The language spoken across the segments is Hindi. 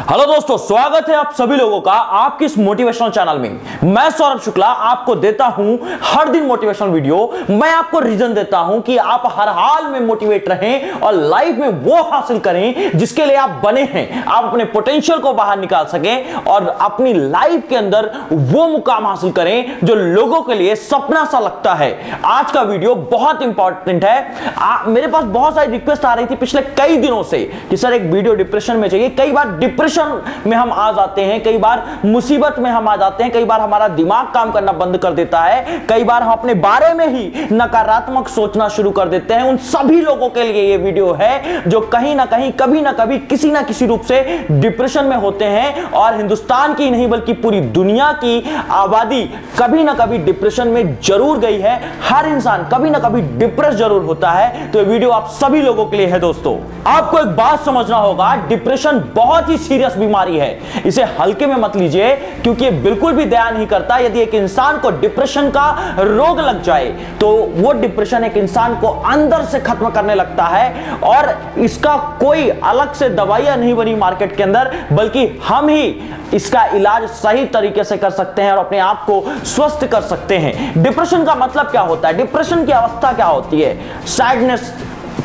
हेलो दोस्तों, स्वागत है आप सभी लोगों का आपके इस मोटिवेशनल चैनल में। मैं सौरभ शुक्ला आपको देता हूं हर दिन मोटिवेशनल वीडियो। मैं आपको रीजन देता हूं कि आप हर हाल में मोटिवेट रहें और लाइफ में वो हासिल करें जिसके लिए आप बने हैं। आप अपने पोटेंशियल को बाहर निकाल सकें और अपनी लाइफ के अंदर वो मुकाम हासिल करें जो लोगों के लिए सपना सा लगता है। आज का वीडियो बहुत इंपॉर्टेंट है। मेरे पास बहुत सारी रिक्वेस्ट आ रही थी पिछले कई दिनों से कि सर एक वीडियो डिप्रेशन में चाहिए। कई बार डिप्रेशन में हम आ जाते हैं, कई बार मुसीबत में हम आ जाते हैं, कई बार हमारा दिमाग काम करना बंद कर देता है, कई बार हम अपने बारे में ही नकारात्मक सोचना शुरू कर देते हैं। उन सभी लोगों के लिए यह वीडियो है जो कहीं ना कहीं कभी ना कभी किसी ना किसी रूप से डिप्रेशन में होते हैं। और हिंदुस्तान की नहीं बल्कि पूरी दुनिया की आबादी कभी ना कभी डिप्रेशन में जरूर गई है। हर इंसान कभी ना कभी डिप्रेस जरूर होता है। तो यह वीडियो आप सभी लोगों के लिए है। दोस्तों, आपको एक बात समझना होगा, डिप्रेशन बहुत ही सीरियस बीमारी है। इसे हल्के में मत लीजिए क्योंकि ये बिल्कुल भी दया नहीं करता। यदि एक इंसान को डिप्रेशन का रोग लग जाए तो वो डिप्रेशन एक इंसान को अंदर से खत्म करने लगता है और इसका कोई अलग से दवाइयां नहीं बनी मार्केट के अंदर, बल्कि हम ही इसका इलाज सही तरीके से कर सकते हैं और अपने आप को स्वस्थ कर सकते हैं। डिप्रेशन का मतलब क्या होता है? डिप्रेशन की अवस्था क्या होती है? सैडनेस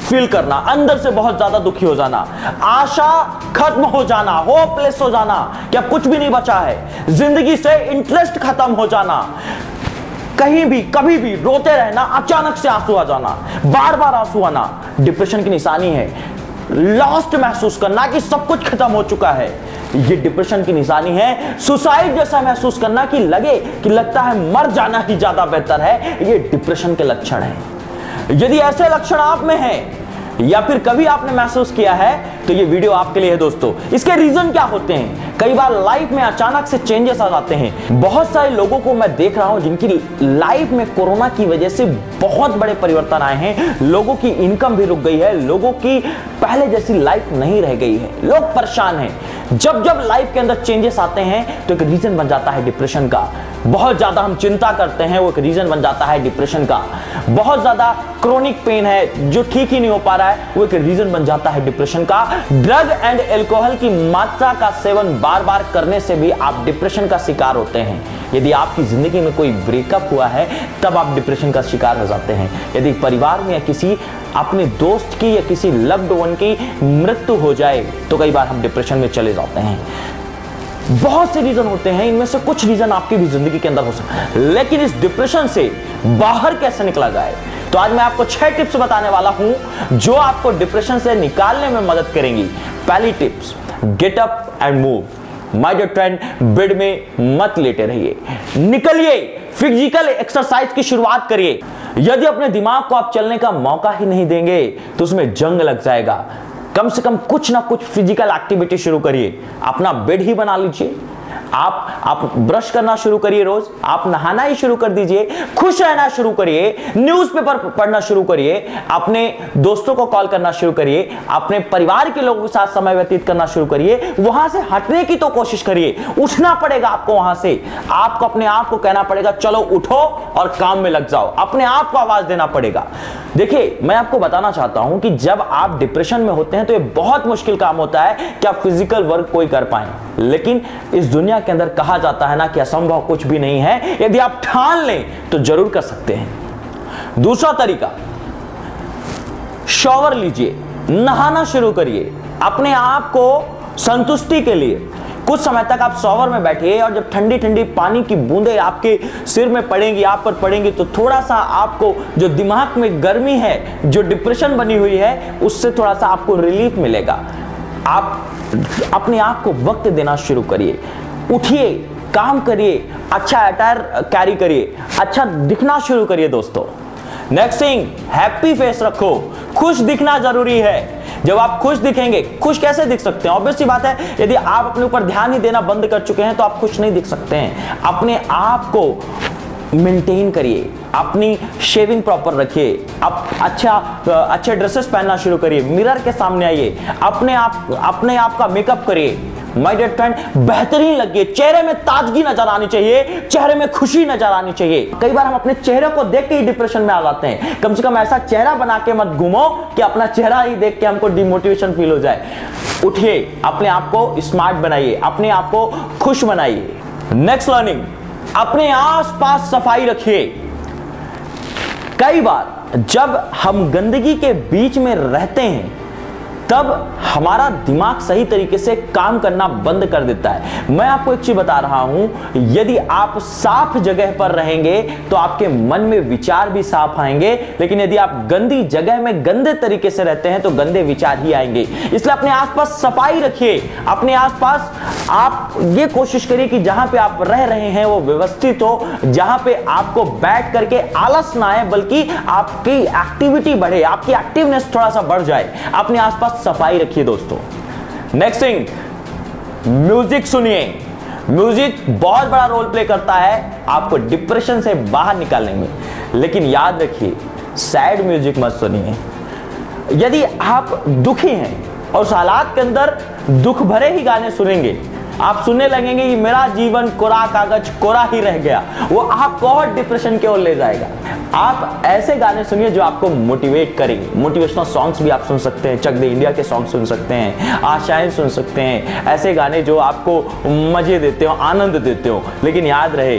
फील करना, अंदर से बहुत ज्यादा दुखी हो जाना, आशा खत्म हो जाना, होपलेस हो जाना कि अब कुछ भी नहीं बचा है, जिंदगी से इंटरेस्ट खत्म हो जाना, कहीं भी कभी भी रोते रहना, अचानक से आंसू आ जाना, बार बार आंसू आना डिप्रेशन की निशानी है। लॉस्ट महसूस करना कि सब कुछ खत्म हो चुका है, ये डिप्रेशन की निशानी है। सुसाइड जैसा महसूस करना कि लगता है मर जाना ही ज्यादा बेहतर है, ये डिप्रेशन के लक्षण है। यदि ऐसे लक्षण आप में हैं या फिर कभी आपने महसूस किया है तो ये वीडियो आपके लिए है। दोस्तों, इसके रीजन क्या होते हैं? कई बार लाइफ में अचानक से चेंजेस आ जाते हैं। बहुत सारे लोगों को मैं देख रहा हूं जिनकी लाइफ में कोरोना की वजह से बहुत बड़े परिवर्तन आए हैं। लोगों की इनकम भी रुक गई है, लोगों की पहले जैसी लाइफ नहीं रह गई है, लोग परेशान हैं। जब जब लाइफ के अंदर चेंजेस आते हैं तो एक रीजन बन जाता है डिप्रेशन का। बहुत ज्यादा हम चिंता करते हैं, वो एक रीजन बन जाता है डिप्रेशन का। बहुत ज्यादा क्रोनिक पेन है जो ठीक ही नहीं हो पा रहा है, वो एक रीजन बन जाता है डिप्रेशन का। ड्रग एंड अल्कोहल की मात्रा का सेवन बार बार करने से भी आप डिप्रेशन का शिकार होते हैं। यदि आपकी जिंदगी में कोई ब्रेकअप हुआ है तब आप डिप्रेशन का शिकार हो जाते हैं। यदि परिवार में या किसी अपने दोस्त की या किसी लव्ड वन की मृत्यु हो जाए तो कई बार हम डिप्रेशन में चले जाते हैं। बहुत से रीजन होते हैं, इनमें से कुछ रीजन आपकी भी जिंदगी के अंदर हो सकता है। लेकिन इस डिप्रेशन से बाहर कैसे निकला जाए, तो आज मैं आपको 6 टिप्स बताने वाला हूं जो आपको डिप्रेशन से निकालने में मदद करेंगी। पहली tips, get up and move. My dear friend, bed में मत लेटे रहिए, निकलिए, फिजिकल एक्सरसाइज की शुरुआत करिए। यदि अपने दिमाग को आप चलने का मौका ही नहीं देंगे तो उसमें जंग लग जाएगा। कम से कम कुछ ना कुछ फिजिकल एक्टिविटी शुरू करिए। अपना बेड ही बना लीजिए, आप ब्रश करना शुरू करिए, रोज आप नहाना ही शुरू कर दीजिए, खुश रहना शुरू करिए, न्यूज़पेपर पढ़ना शुरू करिए, अपने दोस्तों को कॉल करना शुरू करिए, अपने परिवार के लोगों के साथ समय व्यतीत करना शुरू करिए। वहां से हटने की तो कोशिश करिए, उठना पड़ेगा आपको। वहां से आपको अपने आप को कहना पड़ेगा चलो उठो और काम में लग जाओ, अपने आप को आवाज देना पड़ेगा। देखिए, मैं आपको बताना चाहता हूं कि जब आप डिप्रेशन में होते हैं तो यह बहुत मुश्किल काम होता है कि आप फिजिकल वर्क कोई कर पाए। लेकिन इस दुनिया के अंदर कहा जाता है ना कि असंभव कुछ भी नहीं है। यदि आप ठान लें तो जरूर कर सकते हैं। दूसरा तरीका, शॉवर लीजिए, नहाना शुरू करिए। अपने आप को संतुष्टि के लिए कुछ समय तक आप शॉवर में बैठिए और जब ठंडी ठंडी पानी की बूंदें आपके सिर में पड़ेंगी, आप पर पड़ेंगी, तो थोड़ा सा आपको जो दिमाग में गर्मी है, जो डिप्रेशन बनी हुई है, उससे थोड़ा सा आपको रिलीफ मिलेगा। आप अपने आप को वक्त देना शुरू करिए, उठिए, काम करिए, अच्छा अटायर कैरी करिए, अच्छा दिखना शुरू करिए। दोस्तों, नेक्स्ट थिंग, हैप्पी फेस रखो। खुश दिखना जरूरी है। जब आप खुश दिखेंगे, खुश कैसे दिख सकते हैं? ऑब्वियस सी बात है, यदि आप अपने ऊपर ध्यान ही देना बंद कर चुके हैं तो आप खुश नहीं दिख सकते हैं। अपने आप को मेंटेन करिए, अपनी शेविंग प्रॉपर रखिए, आप अच्छे ड्रेसेस पहनना शुरू करिए, मिरर के सामने आइए, अपने आप का मेकअप करिए। माय डियर फ्रेंड, बेहतरीन लगिए, चेहरे में ताजगी नजर आनी चाहिए, चेहरे में खुशी नजर आनी चाहिए। कई बार हम अपने चेहरे को देख के ही डिप्रेशन में आ जाते हैं। कम से कम ऐसा चेहरा बना के मत घूमो कि अपना चेहरा ही देख के हमको डिमोटिवेशन फील हो जाए। उठिए, अपने आप को स्मार्ट बनाइए, अपने आप को खुश बनाइए। नेक्स्ट लर्निंग, अपने आसपास सफाई रखिए। कई बार जब हम गंदगी के बीच में रहते हैं तब हमारा दिमाग सही तरीके से काम करना बंद कर देता है। मैं आपको एक चीज बता रहा हूं, यदि आप साफ जगह पर रहेंगे तो आपके मन में विचार भी साफ आएंगे, लेकिन यदि आप गंदी जगह में गंदे तरीके से रहते हैं तो गंदे विचार ही आएंगे। इसलिए अपने आसपास सफाई रखिए। अपने आसपास आप ये कोशिश करिए कि जहां पे आप रह रहे हैं वो व्यवस्थित हो, जहां पे आपको बैठ करके आलस ना आए, बल्कि आपकी एक्टिविटी बढ़े, आपकी एक्टिवनेस थोड़ा सा बढ़ जाए। अपने आसपास सफाई रखिए दोस्तों। नेक्स्ट थिंग, म्यूजिक सुनिए। म्यूजिक बहुत बड़ा रोल प्ले करता है आपको डिप्रेशन से बाहर निकालने में, लेकिन याद रखिए सैड म्यूजिक मत सुनिए। यदि आप दुखी हैं और उस हालात के अंदर दुख भरे ही गाने सुनेंगे, आप सुनने लगेंगे कि मेरा जीवन कोरा कागज कोरा ही रह गया, वो आपको और डिप्रेशन की ओर ले जाएगा। आप ऐसे गाने सुनिए जो आपको मोटिवेट करेंगे। मोटिवेशनल सॉन्ग्स भी आप सुन सकते हैं, चक दे इंडिया के सॉन्ग सुन सकते हैं, आशाएं सुन सकते हैं, ऐसे गाने जो आपको मजे देते हो, आनंद देते हो। लेकिन याद रहे,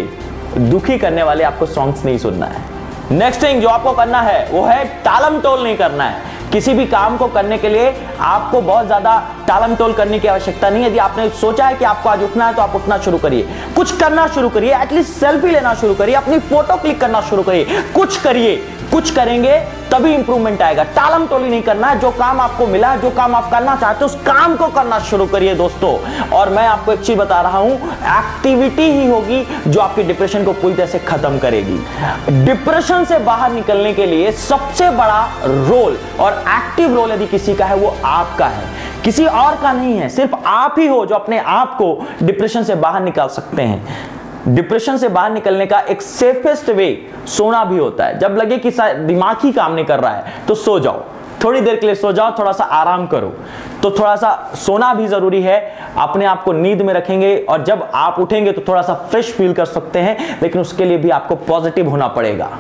दुखी करने वाले आपको सॉन्ग्स नहीं सुनना है। नेक्स्ट थिंग जो आपको करना है वो है टालम टोल नहीं करना है। किसी भी काम को करने के लिए आपको बहुत ज्यादा टालम टोल करने की आवश्यकता नहीं है। यदि आपने सोचा है कि आपको आज उठना है तो आप उठना शुरू करिए, कुछ करना शुरू करिए, एटलीस्ट सेल्फी लेना शुरू करिए, अपनी फोटो क्लिक करना शुरू करिए, कुछ करिए। कुछ करेंगे तभी इंप्रूवमेंट आएगा। टालम टोली नहीं करना है। जो काम आपको मिला है, जो काम आप करना चाहते हो, उस काम को करना शुरू करिए दोस्तों। और मैं आपको एक चीज बता रहा हूं, एक्टिविटी ही होगी जो आपके डिप्रेशन को पूरी तरह से खत्म करेगी। डिप्रेशन से बाहर निकलने के लिए सबसे बड़ा रोल और एक्टिव रोल यदि किसी का है वो आपका है, किसी और का नहीं है। सिर्फ आप ही हो जो अपने आप को डिप्रेशन से बाहर निकाल सकते हैं। डिप्रेशन से बाहर निकलने का एक सेफेस्ट वे सोना भी होता है। जब लगे कि दिमाग ही काम नहीं कर रहा है तो सो जाओ, थोड़ी देर के लिए सो जाओ, थोड़ा सा आराम करो। तो थोड़ा सा सोना भी जरूरी है। अपने आप को नींद में रखेंगे और जब आप उठेंगे तो थोड़ा सा फ्रेश फील कर सकते हैं, लेकिन उसके लिए भी आपको पॉजिटिव होना पड़ेगा।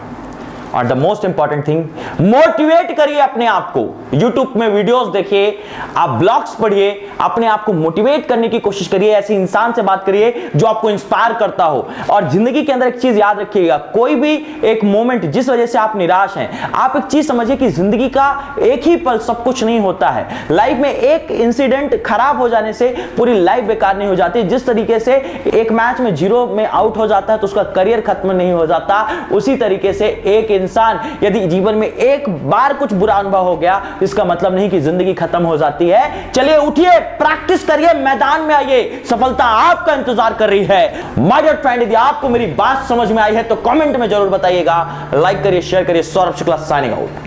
और the most important thing, motivate करिए अपने आप को। YouTube में वीडियोस देखिए, आप ब्लॉग्स पढ़िए, अपने आप को मोटिवेट करने की कोशिश करिए। ऐसे इंसान से बात करिए जो आपको इंस्पायर करता हो। और जिंदगी के अंदर एक चीज याद रखिएगा, कोई भी एक मोमेंट जिस वजह से आप निराश हैं, आप एक चीज समझिए कि जिंदगी का एक ही पल सब कुछ नहीं होता है। लाइफ में एक इंसिडेंट खराब हो जाने से पूरी लाइफ बेकार नहीं हो जाती। जिस तरीके से एक मैच में 0 में आउट हो जाता है तो उसका करियर खत्म नहीं हो जाता, उसी तरीके से एक इंसान यदि जीवन में एक बार कुछ बुरा अनुभव हो गया, इसका मतलब नहीं कि जिंदगी खत्म हो जाती है। चलिए उठिए, प्रैक्टिस करिए, मैदान में आइए, सफलता आपका इंतजार कर रही है। माय डियर फ्रेंड, यदि आपको मेरी बात समझ में आई है तो कमेंट में जरूर बताइएगा। लाइक करिए, शेयर करिए। Saurabh Shukla signing out.